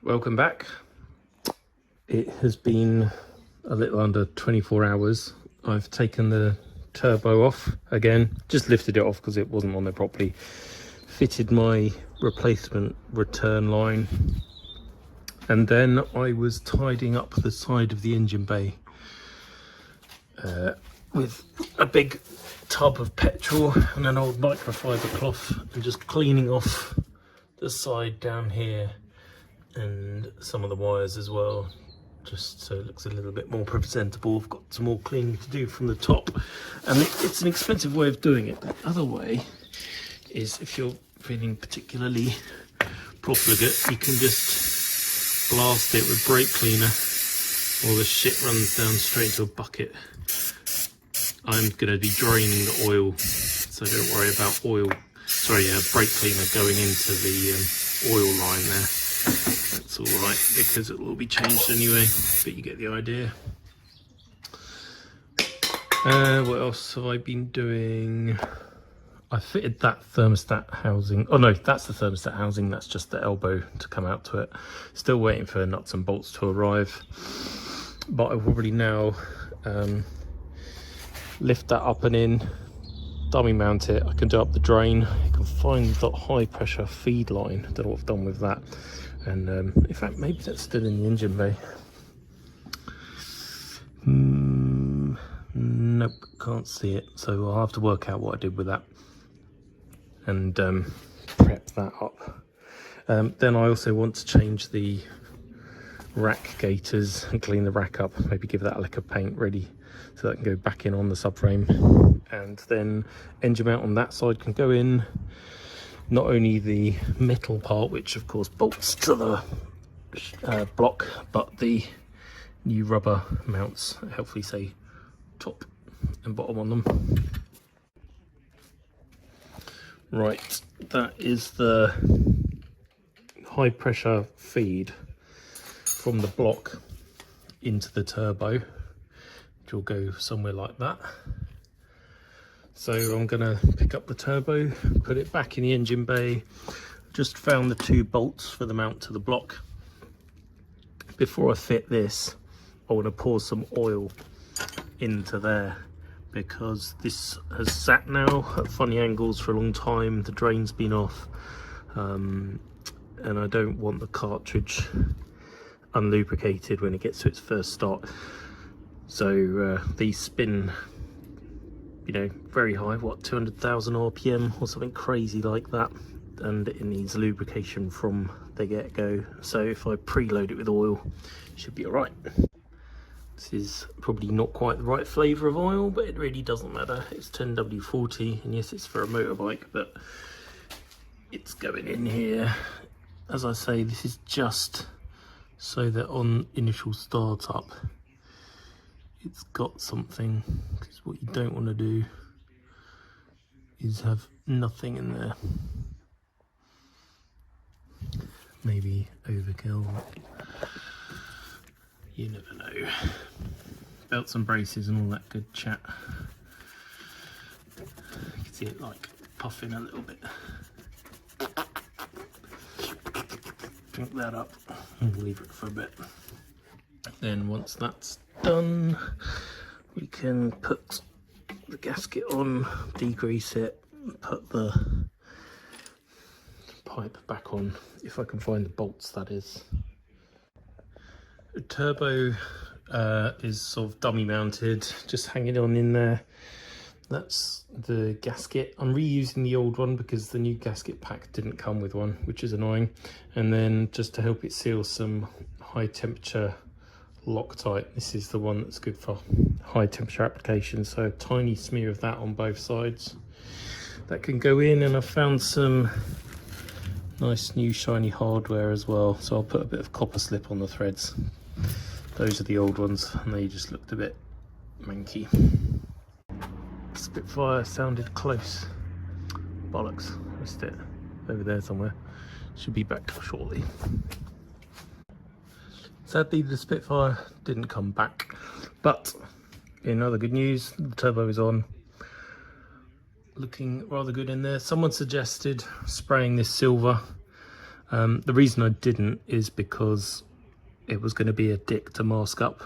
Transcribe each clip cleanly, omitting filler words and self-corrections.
Welcome back. It has been a little under 24 hours. I've taken the turbo off again, just lifted it off because it wasn't on there properly. Fitted my replacement return line, and then I was tidying up the side of the engine bay with a big tub of petrol and an old microfiber cloth, and just cleaning off the side down here and some of the wires as well, just so it looks a little bit more presentable. I've got some more cleaning to do from the top, and it's an expensive way of doing it. The other way is, if you're feeling particularly profligate, you can just blast it with brake cleaner, all the shit runs down straight into a bucket. I'm going to be draining the oil, so don't worry about brake cleaner going into the oil line there. That's all right, because it will be changed anyway, but you get the idea. What else have I been doing? I fitted that thermostat housing. Oh no, that's the thermostat housing, that's just the elbow to come out to it. Still waiting for nuts and bolts to arrive, but I've already now lift that up and in, dummy mount it. I can do up the drain. I can find the high pressure feed line. I don't know what I've done with that. And in fact, maybe that's still in the engine bay. Nope, can't see it. So I'll have to work out what I did with that and prep that up. Then I also want to change the rack gaiters and clean the rack up. Maybe give that a lick of paint ready so that can go back in on the subframe. And then engine mount on that side can go in. Not only the metal part, which of course bolts to the block, but the new rubber mounts, hopefully say top and bottom on them. Right, that is the high pressure feed from the block into the turbo, which will go somewhere like that. So I'm going to pick up the turbo, put it back in the engine bay. Just found the 2 bolts for the mount to the block. Before I fit this, I want to pour some oil into there, because this has sat now at funny angles for a long time. The drain's been off, and I don't want the cartridge unlubricated when it gets to its first start. So these spin, you know, very high, what, 200,000 RPM or something crazy like that, and it needs lubrication from the get-go. So if I preload it with oil, it should be all right. This is probably not quite the right flavour of oil, but it really doesn't matter. It's 10W40, and yes, it's for a motorbike, but it's going in here. As I say, this is just so that on initial startup, it's got something, because what you don't want to do is have nothing in there. Maybe overkill, you never know. Belts and braces and all that good chat. You can see it like puffing a little bit. Drink that up and leave it for a bit. Then once that's done, we can put the gasket on, degrease it, put the pipe back on, if I can find the bolts, that is. The turbo is sort of dummy mounted, just hanging on in there. That's the gasket. I'm reusing the old one because the new gasket pack didn't come with one, which is annoying. And then just to help it seal, some high temperature Loctite. This is the one that's good for high temperature applications, so a tiny smear of that on both sides. That can go in, and I've found some nice new shiny hardware as well, so I'll put a bit of copper slip on the threads. Those are the old ones, and they just looked a bit manky. Spitfire sounded close. Bollocks, missed it. Over there somewhere. Should be back shortly. Sadly, the Spitfire didn't come back, but in other good news, the turbo is on. Looking rather good in there. Someone suggested spraying this silver. The reason I didn't is because it was going to be a dick to mask up,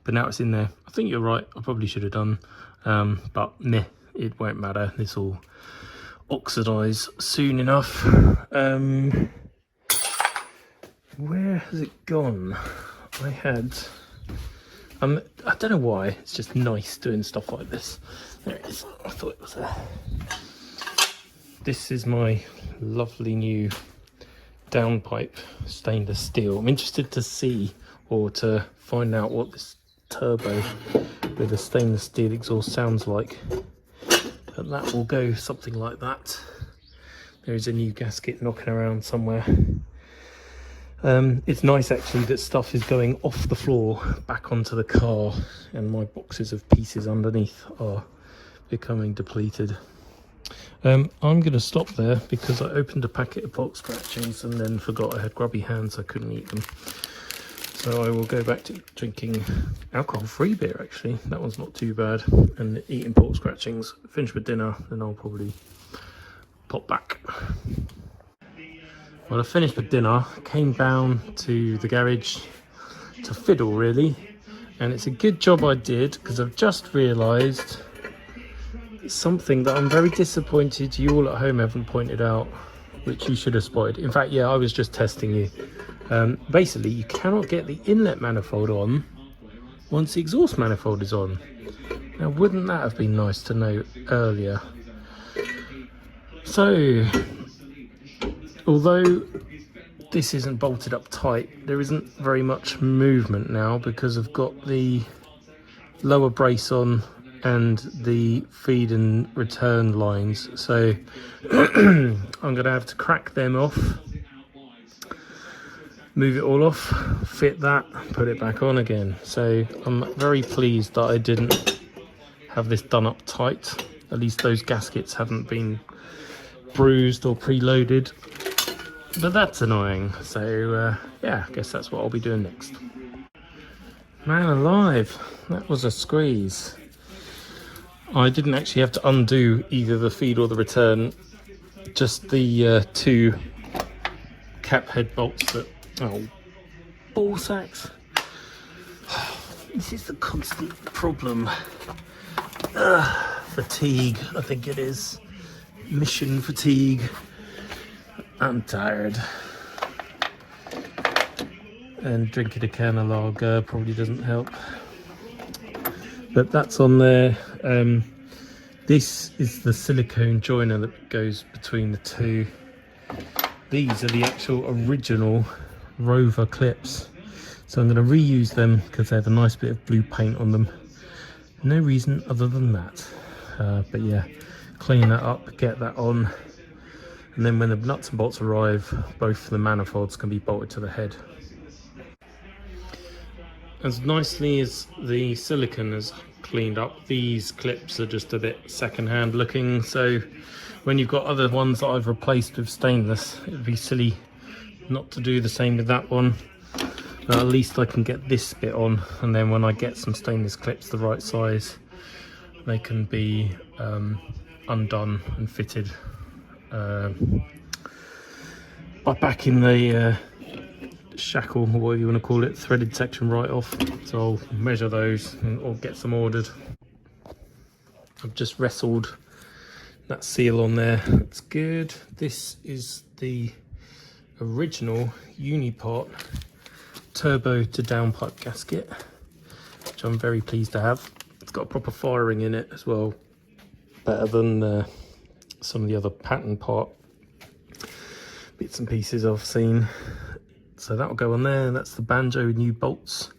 but now it's in there. I think you're right, I probably should have done, but meh, it won't matter. This will oxidize soon enough. Where has it gone? I had, I don't know why, it's just nice doing stuff like this. There it is. I thought it was there. This is my lovely new downpipe stainless steel. I'm interested to see, or to find out, what this turbo with a stainless steel exhaust sounds like. But that will go something like that. There is a new gasket knocking around somewhere. It's nice actually that stuff is going off the floor back onto the car, and my boxes of pieces underneath are becoming depleted. I'm going to stop there because I opened a packet of pork scratchings and then forgot I had grubby hands, I couldn't eat them. So I will go back to drinking alcohol-free beer actually, that one's not too bad, and eating pork scratchings, finish with dinner, then I'll probably pop back. Well, I finished with dinner, came down to the garage to fiddle really, and it's a good job I did because I've just realised something that I'm very disappointed you all at home haven't pointed out, which you should have spotted. In fact, yeah, I was just testing you. Basically, you cannot get the inlet manifold on once the exhaust manifold is on. Now, wouldn't that have been nice to know earlier? So, although this isn't bolted up tight, there isn't very much movement now because I've got the lower brace on and the feed and return lines, so I'm going to have to crack them off, move it all off, fit that, put it back on again. So I'm very pleased that I didn't have this done up tight. At least those gaskets haven't been bruised or preloaded, but that's annoying. So yeah, I guess that's what I'll be doing next. Man alive, that was a squeeze. I didn't actually have to undo either the feed or the return, just the two cap head bolts that, oh, ball sacks. This is the constant problem. Fatigue, I think it is. Mission fatigue. I'm tired. And drinking a can of lager probably doesn't help. But that's on there. This is the silicone joiner that goes between the two. These are the actual original Rover clips. So I'm going to reuse them because they have a nice bit of blue paint on them. No reason other than that. But yeah, clean that up, get that on. And then when the nuts and bolts arrive, both the manifolds can be bolted to the head. As nicely as the silicone is cleaned up, these clips are just a bit second-hand looking, so when you've got other ones that I've replaced with stainless, it'd be silly not to do the same with that one. But at least I can get this bit on, and then when I get some stainless clips the right size, they can be undone and fitted back in the shackle, or whatever you want to call it, threaded section right off. So I'll measure those or get some ordered. I've just wrestled that seal on there, that's good. This is the original Unipart turbo to downpipe gasket, which I'm very pleased to have. It's got a proper firing in it as well, better than some of the other pattern part bits and pieces I've seen. So that will go on there. That's the banjo with new bolts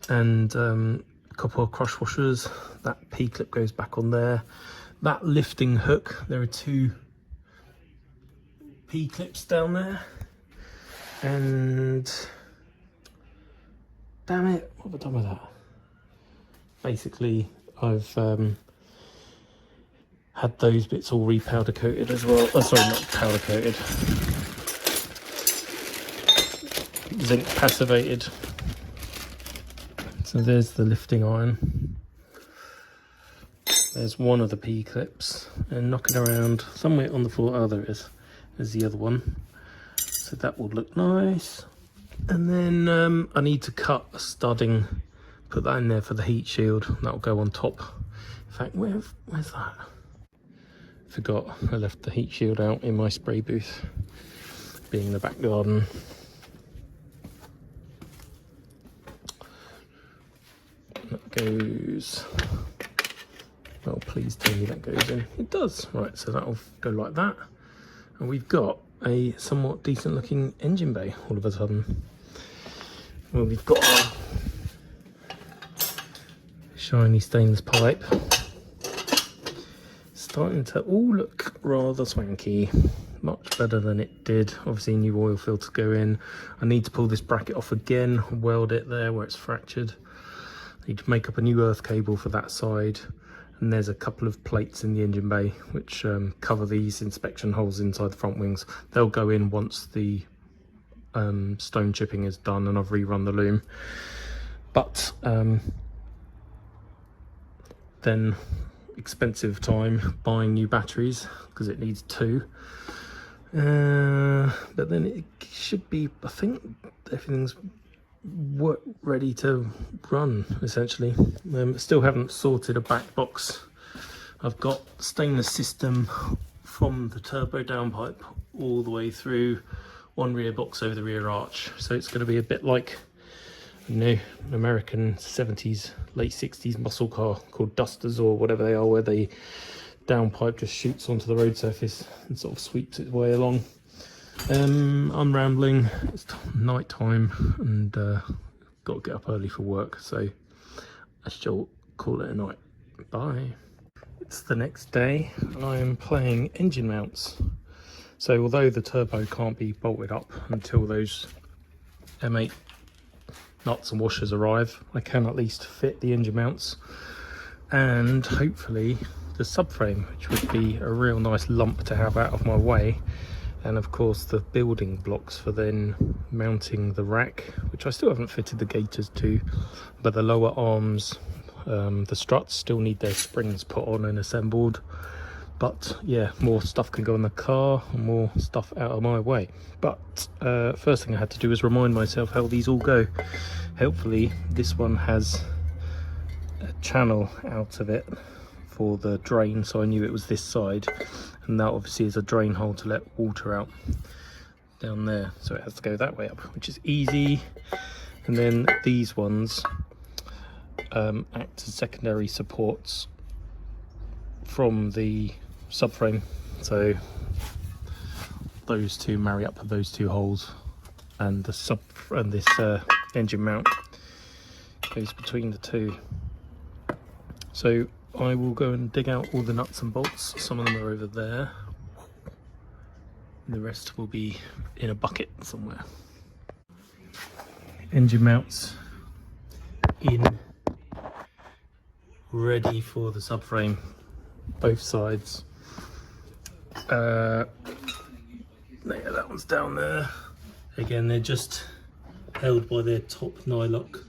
and a couple of crush washers. That P-clip goes back on there. That lifting hook, there are two P-clips down there. And damn it, what have I done with that? Basically, I've had those bits all repowder coated as well. Oh, sorry, not powder coated. Zinc passivated. So there's the lifting iron. There's one of the P-clips, and knocking around somewhere on the floor. Oh, there it is. There's the other one. So So that will look nice. And then I need to cut a studding, put that in there for the heat shield. That'll go on top. In fact, where's that? Forgot I left the heat shield out in my spray booth, being in the back garden. That goes, oh please tell me that goes in. It does. Right, so that'll go like that. And we've got a somewhat decent looking engine bay all of a sudden. Well, we've got our shiny stainless pipe. Starting to all look rather swanky, much better than it did. Obviously new oil filter go in. I need to pull this bracket off again, weld it there where it's fractured. I need to make up a new earth cable for that side, and there's a couple of plates in the engine bay which cover these inspection holes inside the front wings. They'll go in once the stone chipping is done and I've rerun the loom. But then expensive time buying new batteries because it needs 2. But then it should be, I think everything's ready to run essentially. Still haven't sorted a back box. I've got stainless system from the turbo downpipe all the way through, one rear box over the rear arch, so it's going to be a bit like, you know, an American 70s late 60s muscle car called Dusters or whatever they are, where the downpipe just shoots onto the road surface and sort of sweeps its way along. I'm rambling, it's night time and got to get up early for work, so I shall call it a night. Bye. It's the next day and I am playing engine mounts. So although the turbo can't be bolted up until those M8 nuts and washers arrive, I can at least fit the engine mounts and hopefully the subframe, which would be a real nice lump to have out of my way, and of course the building blocks for then mounting the rack, which I still haven't fitted the gaiters to, but the lower arms, the struts still need their springs put on and assembled. But yeah, more stuff can go in the car, more stuff out of my way. But first thing I had to do was remind myself how these all go. Hopefully this one has a channel out of it for the drain, so I knew it was this side, and that obviously is a drain hole to let water out down there, so it has to go that way up, which is easy. And then these ones act as secondary supports from the subframe, so those two marry up with those two holes, and the this engine mount goes between the two. So I will go and dig out all the nuts and bolts. Some of them are over there, and the rest will be in a bucket somewhere. Engine mounts in, ready for the subframe, both sides. Yeah, that one's down there. Again, they're just held by their top nylock.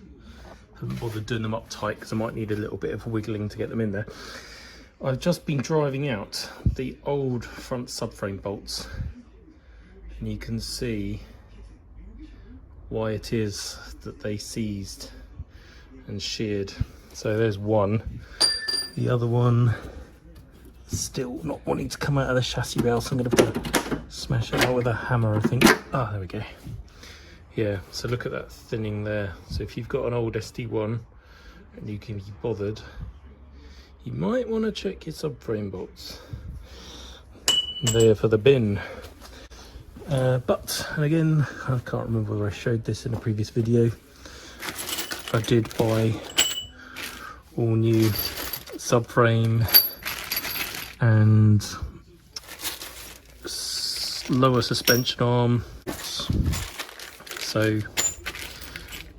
Haven't bothered doing them up tight because I might need a little bit of wiggling to get them in there. I've just been driving out the old front subframe bolts, and you can see why it is that they seized and sheared. So there's one. The other one still not wanting to come out of the chassis rail, so I'm going to have to smash it out with a hammer, I think. Ah, there we go. Yeah, so look at that thinning there. So if you've got an old SD1 and you can be bothered, you might want to check your subframe bolts. There for the bin. But, and again, I can't remember whether I showed this in a previous video, I did buy all new subframe and lower suspension arm, so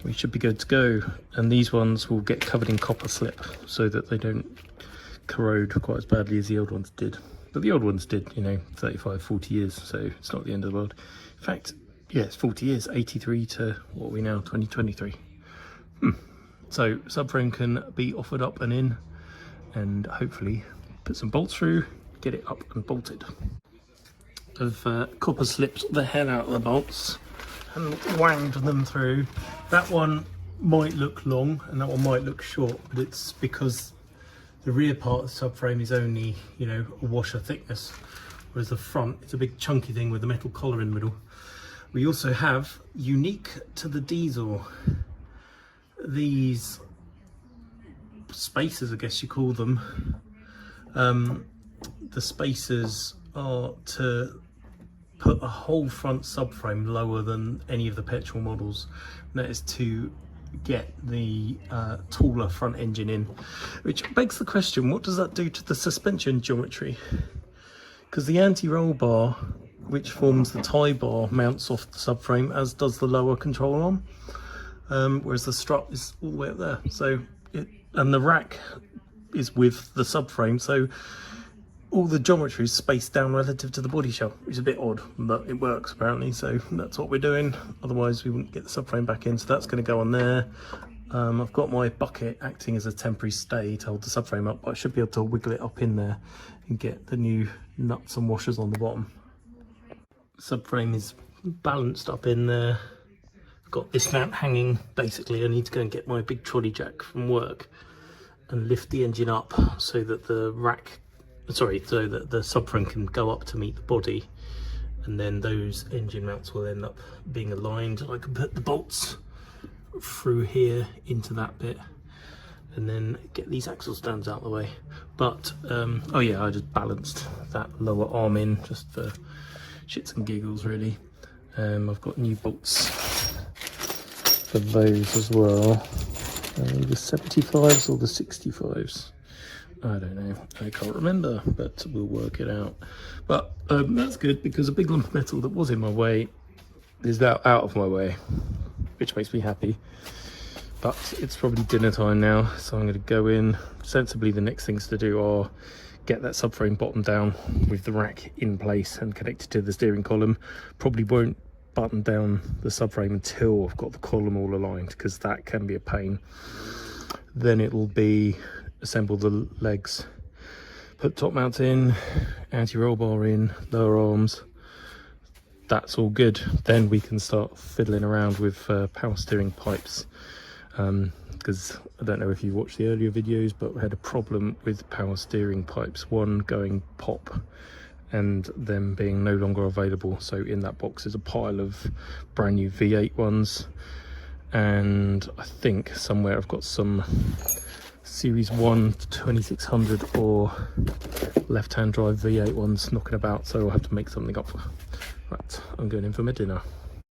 we should be good to go. And these ones will get covered in copper slip so that they don't corrode quite as badly as the old ones did. But the old ones did, you know, 35-40 years, so it's not the end of the world. In fact, yeah, it's 40 years, 83 to what are we now, 2023. So subframe can be offered up and in, and hopefully put some bolts through, get it up and bolted. I've copper slipped the hell out of the bolts and wanged them through. That one might look long and that one might look short, but it's because the rear part of the subframe is only, you know, a washer thickness, whereas the front, it's a big chunky thing with a metal collar in the middle. We also have, unique to the diesel, these spacers, I guess you call them. The spacers are to put a whole front subframe lower than any of the petrol models. And that is to get the taller front engine in, which begs the question, what does that do to the suspension geometry? Because the anti-roll bar, which forms the tie bar, mounts off the subframe, as does the lower control arm, whereas the strut is all the way up there. So and the rack is with the subframe, so all the geometry is spaced down relative to the body shell, which is a bit odd, but it works apparently, so that's what we're doing. Otherwise we wouldn't get the subframe back in, so that's going to go on there. I've got my bucket acting as a temporary stay to hold the subframe up, but I should be able to wiggle it up in there and get the new nuts and washers on the bottom. Subframe is balanced up in there. I've got this mount hanging. Basically I need to go and get my big trolley jack from work and lift the engine up so that the so that the subframe can go up to meet the body, and then those engine mounts will end up being aligned. I can put the bolts through here into that bit and then get these axle stands out of the way. But oh yeah, I just balanced that lower arm in just for shits and giggles really. I've got new bolts for those as well. The 75s or the 65s, I don't know, I can't remember, but we'll work it out. But that's good, because a big lump of metal that was in my way is now out of my way, which makes me happy. But it's probably dinner time now, so I'm going to go in. Sensibly, the next things to do are get that subframe bottom down with the rack in place and connected to the steering column. Probably won't button down the subframe until I've got the column all aligned, because that can be a pain. Then it'll be assemble the legs, put top mount in, anti-roll bar in, lower arms. That's all good. Then we can start fiddling around with power steering pipes, because I don't know if you watched the earlier videos, but we had a problem with power steering pipes, one going pop and them being no longer available. So in that box is a pile of brand new V8 ones, and I think somewhere I've got some Series 1 2600 or left-hand drive V8 ones knocking about, so I'll have to make something up. Right, I'm going in for my dinner.